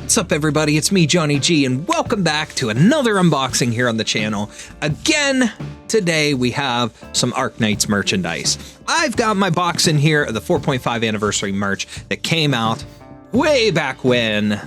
What's up, everybody? It's me, Johnny G, and welcome back to another unboxing here on the channel. Again, today we have some Arknights merchandise. I've got my box in here of the 4.5 anniversary merch that came out way back when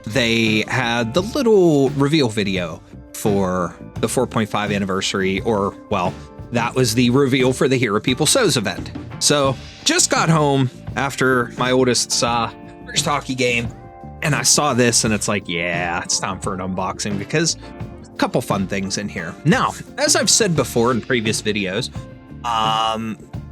they had the little reveal video for the 4.5 anniversary, or, well, that was the reveal for the Hero People Sews event. So, just got home after my oldest's first hockey game, and I saw this and it's like, yeah, it's time for an unboxing because a couple fun things in here. Now, as I've said before in previous videos,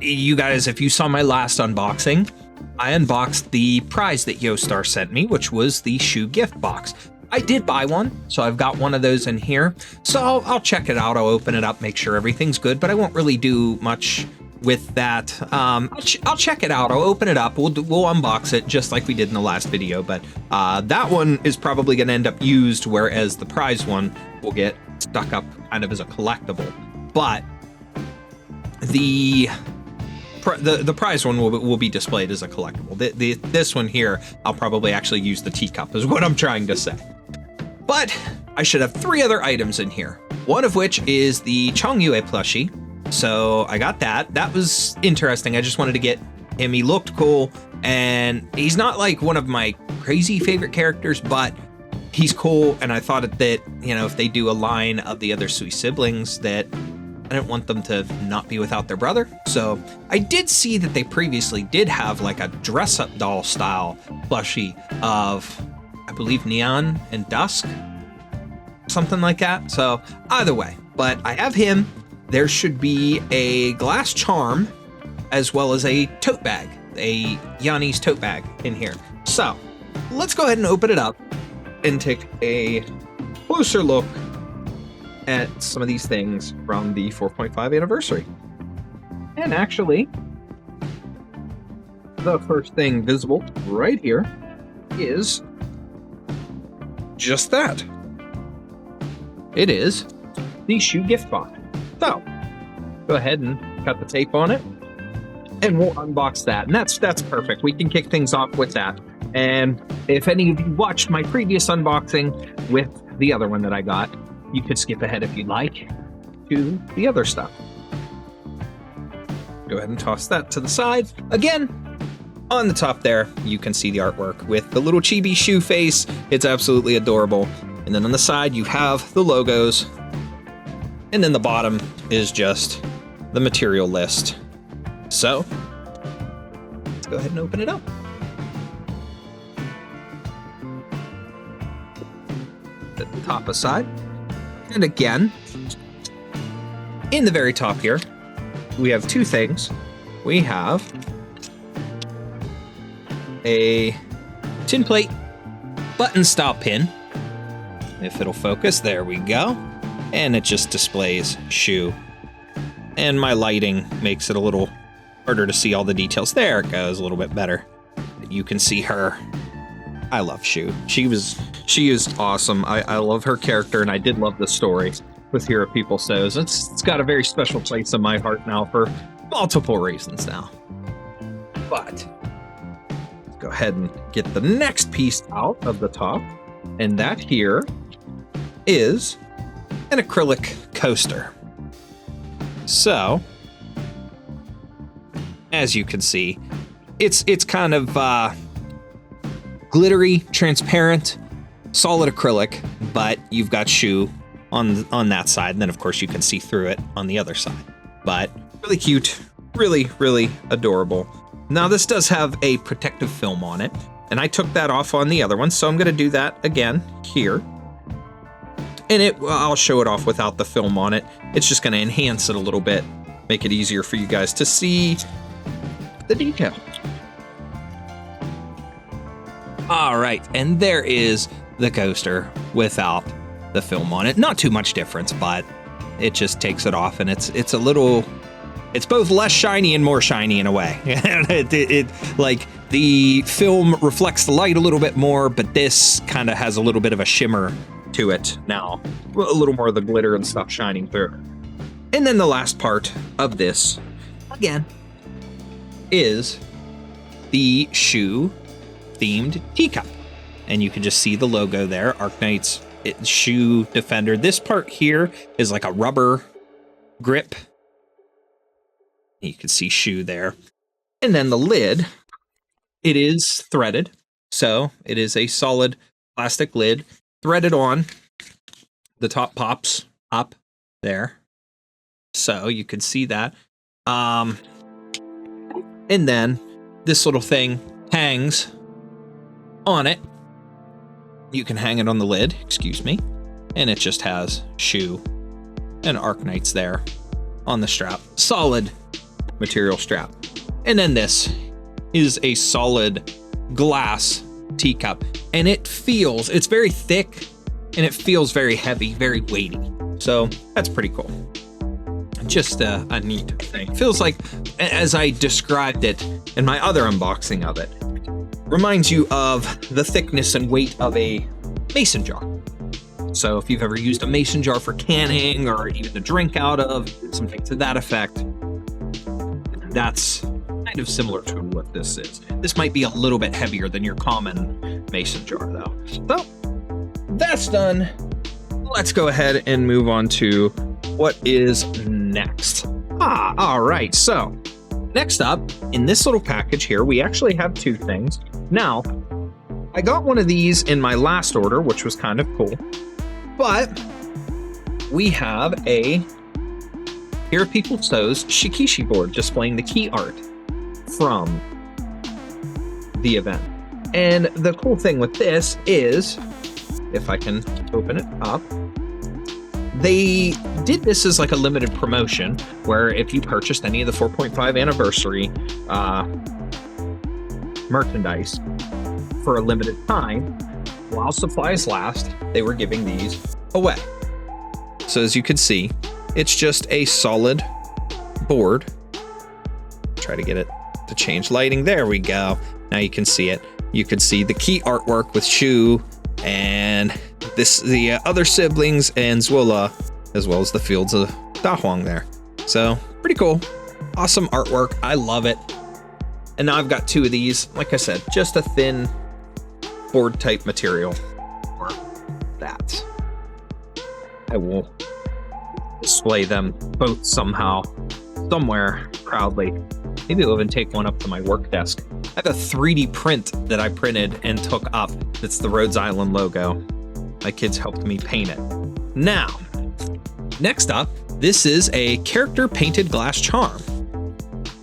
you guys, if you saw my last unboxing, I unboxed the prize that Yostar sent me, which was the shoe gift box. I did buy one, so I've got one of those in here. So I'll check it out, I'll open it up, make sure everything's good, but I won't really do much with that. I'll check it out, I'll open it up, we'll unbox it just like we did in the last video, but that one is probably going to end up used, whereas the prize one will get stuck up kind of as a collectible. But the prize one will be displayed as a collectible. This one here, I'll probably actually use the teacup, is what I'm trying to say. But I should have 3 other items in here, one of which is the Chongyue plushie. So I got that. That was interesting. I just wanted to get him. He looked cool, and he's not like one of my crazy favorite characters, but he's cool, and I thought that, you know, if they do a line of the other Sui siblings, that I didn't want them to not be without their brother. So I did see that they previously did have like a dress-up doll style plushie of, I believe, Neon and Dusk, something like that. So either way, but I have him. There should be a glass charm as well as a tote bag, a Yanni's tote bag in here. So let's go ahead and open it up and take a closer look at some of these things from the 4.5 anniversary. And actually, the first thing visible right here is just that. It is the shoe gift box. So, go ahead and cut the tape on it, and we'll unbox that. And that's perfect. We can kick things off with that. And if any of you watched my previous unboxing with the other one that I got, you could skip ahead if you'd like to the other stuff. Go ahead and toss that to the side. Again, on the top there, you can see the artwork with the little chibi shoe face. It's absolutely adorable. And then on the side, you have the logos. And then the bottom is just the material list. So, let's go ahead and open it up. At the top aside. And again, in the very top here, we have 2 things. We have a tin plate button style pin. If it'll focus, there we go. And it just displays Shu. And my lighting makes it a little harder to see all the details. There it goes, a little bit better. You can see her. I love Shu. She is awesome. I love her character, and I did love the story with Hero People Sews. It's got a very special place in my heart now for multiple reasons now. But let's go ahead and get the next piece out of the top. And that here is an acrylic coaster. So, as you can see, it's kind of glittery, transparent, solid acrylic, but you've got Shu on that side, and then of course you can see through it on the other side. But really cute, really, really adorable. Now this does have a protective film on it, and I took that off on the other one, so I'm going to do that again here. And I'll show it off without the film on it. It's just going to enhance it a little bit, make it easier for you guys to see the detail. All right, and there is the coaster without the film on it. Not too much difference, but it just takes it off, and it's both less shiny and more shiny in a way. Like the film reflects the light a little bit more, but this kind of has a little bit of a shimmer to it now, a little more of the glitter and stuff shining through. And then the last part of this, again, is the shoe themed teacup. and you can just see the logo there, Arknights shoe defender. This part here is like a rubber grip. You can see shoe there. And then the lid, it is threaded. So it is a solid plastic lid threaded on. The top pops up there. So you can see that. And then this little thing hangs on it. You can hang it on the lid, excuse me. And it just has shoe and Arknights there on the strap. Solid material strap. And then this is a solid glass teacup. And it's very thick and it feels very heavy, very weighty. So that's pretty cool. Just a neat thing. Feels like, as I described it in my other unboxing of it, reminds you of the thickness and weight of a mason jar. So if you've ever used a mason jar for canning or even to drink out of, something to that effect, that's kind of similar to what this is. This might be a little bit heavier than your common mason jar though. So that's done. Let's go ahead and move on to what is next. All right. So next up in this little package here, we actually have two things. Now, I got one of these in my last order, which was kind of cool, but we have a Here People Sews Shikishi board displaying the key art from the event. And the cool thing with this is, if I can open it up, they did this as like a limited promotion where if you purchased any of the 4.5 anniversary merchandise for a limited time, while supplies last, they were giving these away. So as you can see, it's just a solid board. Try to get it to change lighting. There we go. Now you can see it. You can see the key artwork with Shu and the other siblings and Zwilla, as well as the fields of Da Huang there. So pretty cool. Awesome artwork. I love it. And now I've got two of these. Like I said, just a thin board type material for that. I will display them both somehow, somewhere proudly. Maybe I'll even take one up to my work desk. I have a 3D print that I printed and took up. That's the Rhodes Island logo. My kids helped me paint it. Now, next up, this is a character painted glass charm.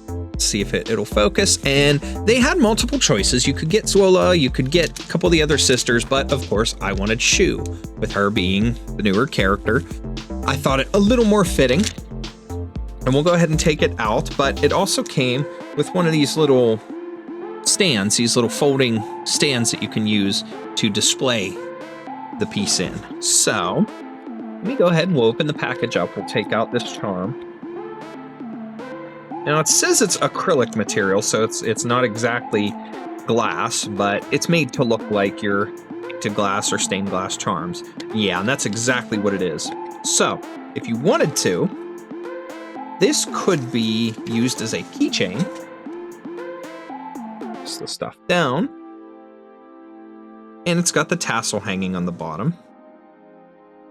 Let's see if it'll focus. And they had multiple choices. You could get Zwilla, you could get a couple of the other sisters, but of course I wanted Shu, with her being the newer character. I thought it a little more fitting. And we'll go ahead and take it out, but it also came with one of these little stands, these little folding stands that you can use to display the piece in. So let me go ahead and we'll open the package up. We'll take out this charm. Now it says it's acrylic material, so it's not exactly glass, but it's made to look like your painted glass or stained glass charms. Yeah, and that's exactly what it is. So if you wanted to, this could be used as a keychain. Just the stuff down. And it's got the tassel hanging on the bottom.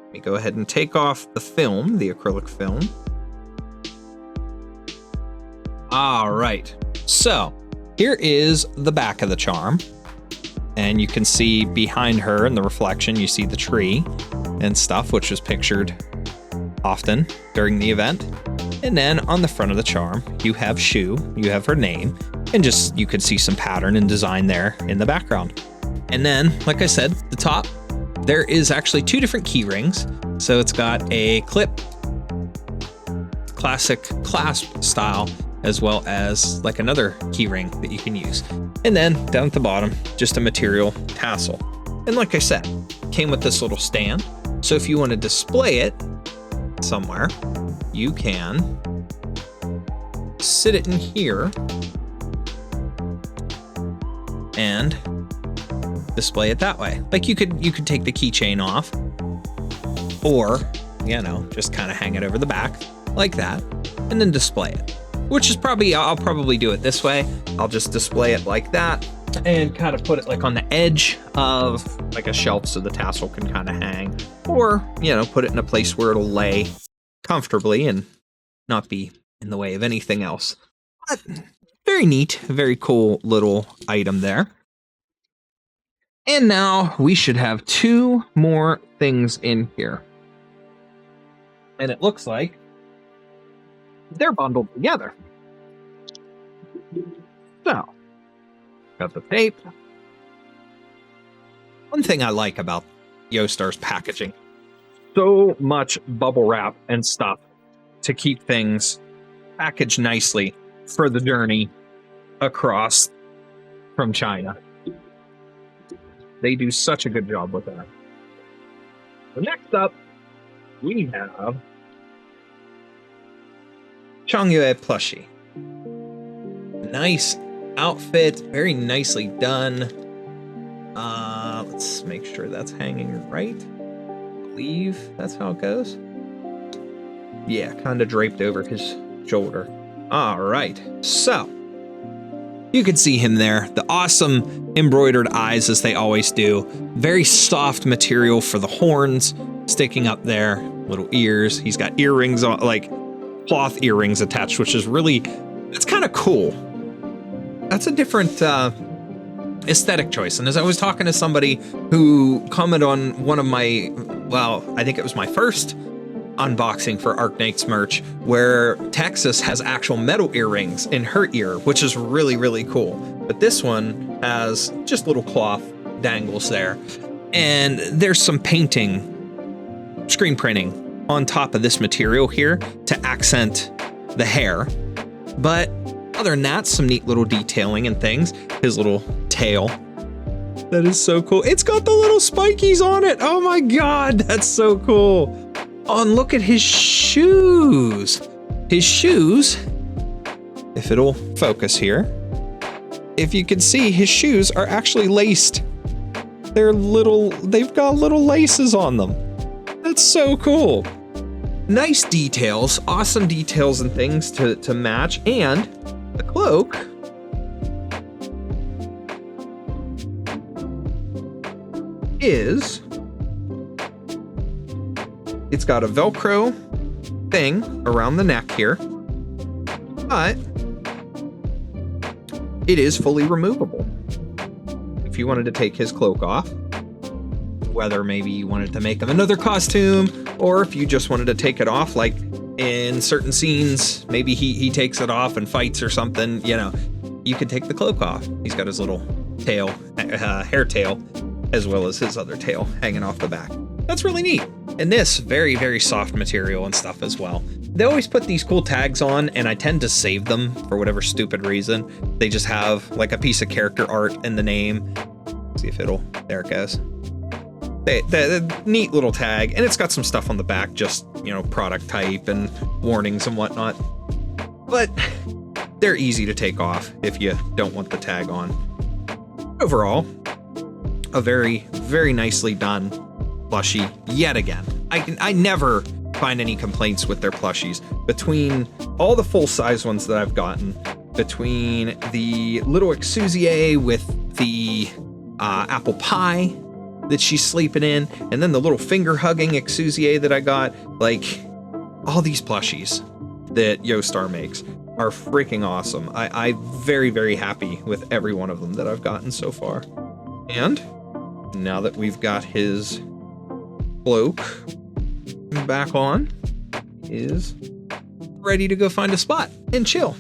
Let me go ahead and take off the film, the acrylic film. All right, so here is the back of the charm. And you can see behind her in the reflection, you see the tree and stuff, which was pictured often during the event. And then on the front of the charm, you have Shu, you have her name, and just you could see some pattern and design there in the background. And then, like I said, the top, there is actually two different key rings. So it's got a clip, classic clasp style, as well as like another key ring that you can use. And then down at the bottom, just a material tassel. And like I said, came with this little stand. So if you want to display it somewhere, you can sit it in here and display it that way. Like you could take the keychain off, or just kind of hang it over the back like that and then display it, which is I'll probably do it this way. I'll just display it like that and kind of put it like on the edge of like a shelf so the tassel can kind of hang, or, you know, put it in a place where it'll lay comfortably and not be in the way of anything else. But very neat, very cool little item there. And now we should have 2 more things in here. And it looks like they're bundled together. So, got the tape. One thing I like about Yostar's packaging, so much bubble wrap and stuff to keep things packaged nicely for the journey across from China. They do such a good job with that. So next up, we have Changyue plushie. Nice outfit, very nicely done. Let's make sure that's hanging right. I believe that's how it goes. Yeah, kind of draped over his shoulder. All right, so you can see him there. The awesome embroidered eyes, as they always do. Very soft material for the horns sticking up there. Little ears. He's got earrings on, like cloth earrings attached, which is really, it's kind of cool. That's a different aesthetic choice. And as I was talking to somebody who commented on one of my, well, I think it was my first unboxing for Arknights merch, where Texas has actual metal earrings in her ear, which is really, really cool. But this one has just little cloth dangles there. And there's some painting, screen printing on top of this material here to accent the hair. But other than that, some neat little detailing and things. His little tail. That is so cool. It's got the little spikies on it. Oh my God, that's so cool. Oh, and look at his shoes. His shoes, if it'll focus here, if you can see, his shoes are actually laced. They've got little laces on them. That's so cool. Nice details, awesome details and things to match. And the cloak is, it's got a Velcro thing around the neck here, but it is fully removable. If you wanted to take his cloak off, whether maybe you wanted to make him another costume, or if you just wanted to take it off, like in certain scenes, maybe he takes it off and fights or something, you know, you could take the cloak off. He's got his little tail, hair tail, as well as his other tail hanging off the back. That's really neat. And this, very, very soft material and stuff as well. They always put these cool tags on, and I tend to save them for whatever stupid reason. They just have like a piece of character art in the name. See if it'll, there it goes. The neat little tag, and it's got some stuff on the back, just, you know, product type and warnings and whatnot. But they're easy to take off if you don't want the tag on. Overall, a very, very nicely done plushie yet again. I never find any complaints with their plushies. Between all the full-size ones that I've gotten, between the little Exousier with the apple pie that she's sleeping in, and then the little finger-hugging Exousier that I got, like, all these plushies that Yostar makes are freaking awesome. I'm very, very happy with every one of them that I've gotten so far. And now that we've got his cloak back on, is ready to go find a spot and chill.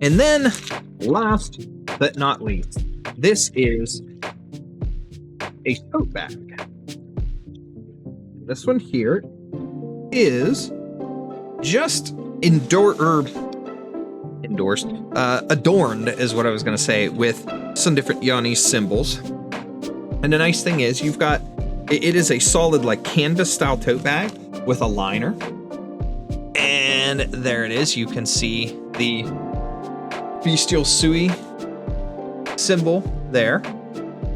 And then, last but not least, this is a tote bag. This one here is just adorned is what I was going to say, with some different Yanni symbols. And the nice thing is, you've got, it is a solid like canvas style tote bag with a liner. And there it is. You can see the Bestial Sui symbol there,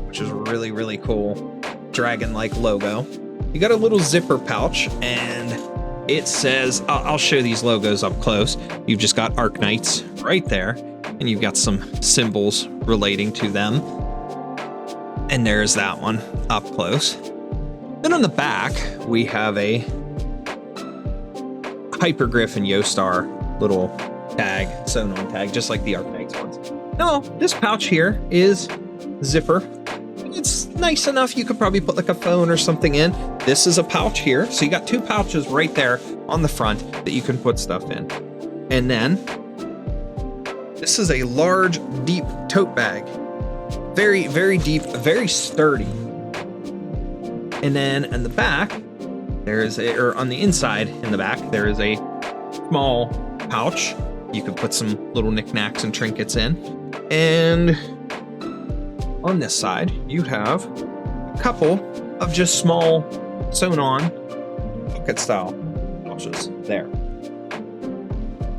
which is really, really cool. Dragon-like logo. You got a little zipper pouch, and it says, I'll show these logos up close. You've just got Arknights right there. and you've got some symbols relating to them. And there's that one up close. Then on the back, we have a Hypergriff and Yostar little tag, sewn on tag, just like the Arknights ones. No, this pouch here is zipper. It's nice enough. You could probably put like a phone or something in. This is a pouch here. So you got two pouches right there on the front that you can put stuff in. And then this is a large, deep tote bag. Very, very deep, very sturdy. And then in the back, or on the inside in the back, there is a small pouch. You could put some little knickknacks and trinkets in. And on this side, you have a couple of just small sewn on pocket style pouches there.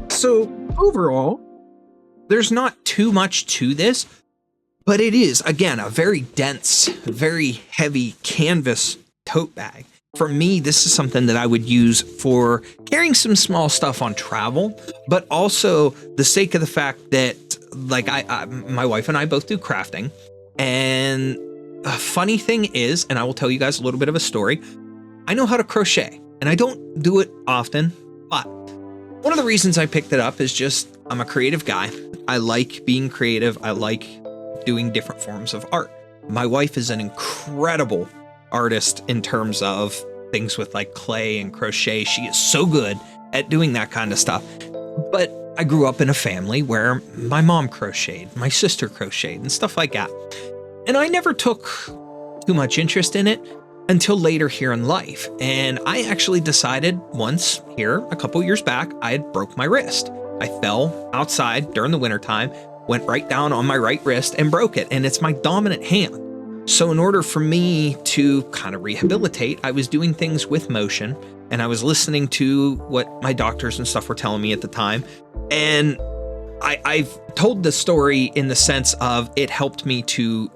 So overall, there's not too much to this, but it is, again, a very dense, very heavy canvas tote bag. For me, this is something that I would use for carrying some small stuff on travel, but also the sake of the fact that, like, my wife and I both do crafting. And a funny thing is, and I will tell you guys a little bit of a story, I know how to crochet, and I don't do it often, but one of the reasons I picked it up is just I'm a creative guy. I like being creative. I like doing different forms of art. My wife is an incredible artist in terms of things with like clay and crochet. She is so good at doing that kind of stuff. But I grew up in a family where my mom crocheted, my sister crocheted, and stuff like that. And I never took too much interest in it until later here in life. And I actually decided once here, a couple years back, I had broke my wrist. I fell outside during the wintertime, went right down on my right wrist and broke it. And it's my dominant hand. So in order for me to kind of rehabilitate, I was doing things with motion, and I was listening to what my doctors and stuff were telling me at the time. And I've told the story in the sense of it helped me to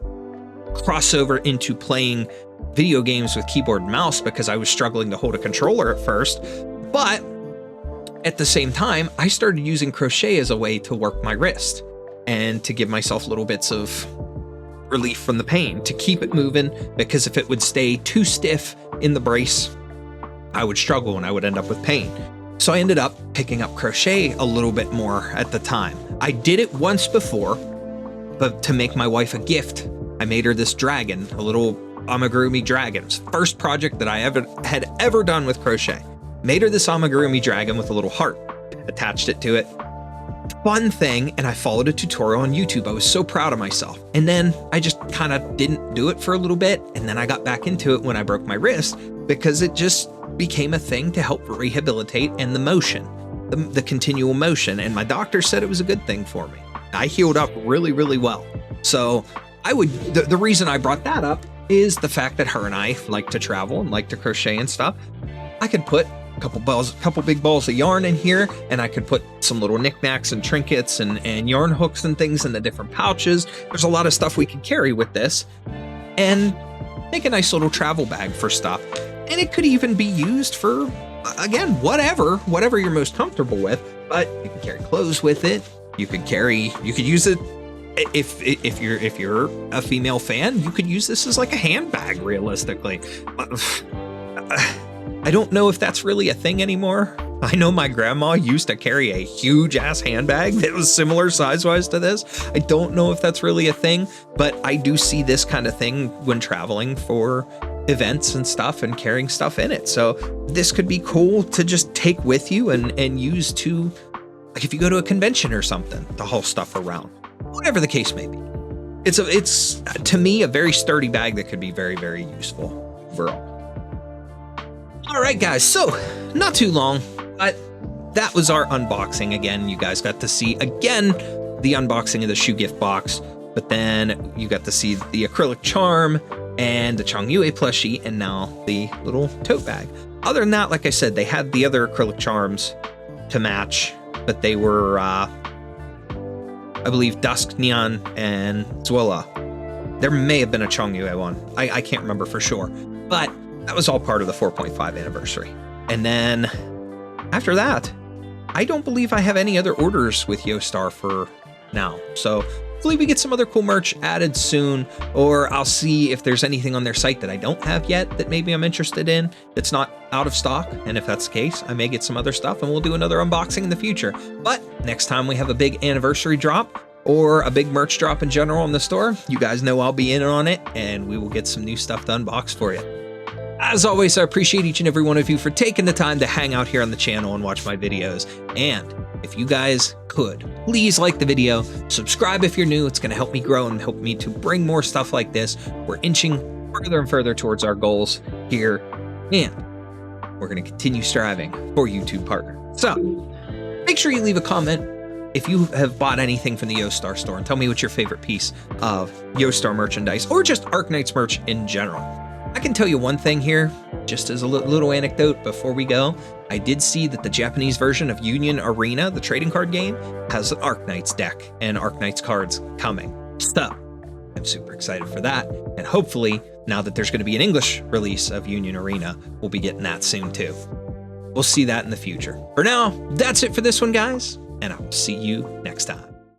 cross over into playing video games with keyboard and mouse because I was struggling to hold a controller at first. But at the same time, I started using crochet as a way to work my wrist and to give myself little bits of relief from the pain, to keep it moving, because if it would stay too stiff in the brace, I would struggle and I would end up with pain. So I ended up picking up crochet a little bit more at the time. I did it once before, but to make my wife a gift, I made her this dragon, a little amigurumi dragon. It was the first project that I had ever done with crochet. Made her this amigurumi dragon with a little heart, attached it to it. Fun thing, and I followed a tutorial on YouTube. I was so proud of myself. And then I just kind of didn't do it for a little bit, and then I got back into it when I broke my wrist because it just became a thing to help rehabilitate and the motion, the continual motion. And my doctor said it was a good thing for me. I healed up really, really well. So the reason I brought that up is the fact that her and I like to travel and like to crochet and stuff. I could put a couple big balls of yarn in here, and I could put some little knickknacks and trinkets and yarn hooks and things in the different pouches. There's a lot of stuff we could carry with this and make a nice little travel bag for stuff. And it could even be used for, again, whatever you're most comfortable with, but you can carry clothes with it. You could use it if you're a female fan, you could use this as like a handbag realistically. I don't know if that's really a thing anymore. I know my grandma used to carry a huge ass handbag that was similar size-wise to this. I don't know if that's really a thing, but I do see this kind of thing when traveling for events and stuff and carrying stuff in it. So this could be cool to just take with you and use to, like if you go to a convention or something, to haul stuff around, whatever the case may be. It's to me a very sturdy bag that could be very, very useful overall. All right, guys, so not too long, but that was our unboxing. Again, you guys got to see, again, the unboxing of the shoe gift box, but then you got to see the acrylic charm and the Chongyue plushie, and now the little tote bag. Other than that, like I said, they had the other acrylic charms to match, but they were, I believe, Dusk Neon and Zuela. There may have been a Chongyue one. I can't remember for sure, but that was all part of the 4.5 anniversary. And then after that, I don't believe I have any other orders with Yostar for now. So hopefully we get some other cool merch added soon, or I'll see if there's anything on their site that I don't have yet that maybe I'm interested in that's not out of stock. And if that's the case, I may get some other stuff and we'll do another unboxing in the future. But next time we have a big anniversary drop or a big merch drop in general in the store, you guys know I'll be in on it and we will get some new stuff to unbox for you. As always, I appreciate each and every one of you for taking the time to hang out here on the channel and watch my videos. And if you guys could, please like the video, subscribe if you're new. It's going to help me grow and help me to bring more stuff like this. We're inching further and further towards our goals here, and we're going to continue striving for YouTube partner. So make sure you leave a comment if you have bought anything from the Yostar store and tell me what's your favorite piece of Yostar merchandise or just Arknights merch in general. I can tell you one thing here, just as a little anecdote before we go. I did see that the Japanese version of Union Arena, the trading card game, has an Arknights deck and Arknights cards coming. So I'm super excited for that. And hopefully, now that there's going to be an English release of Union Arena, we'll be getting that soon too. We'll see that in the future. For now, that's it for this one, guys, and I will see you next time.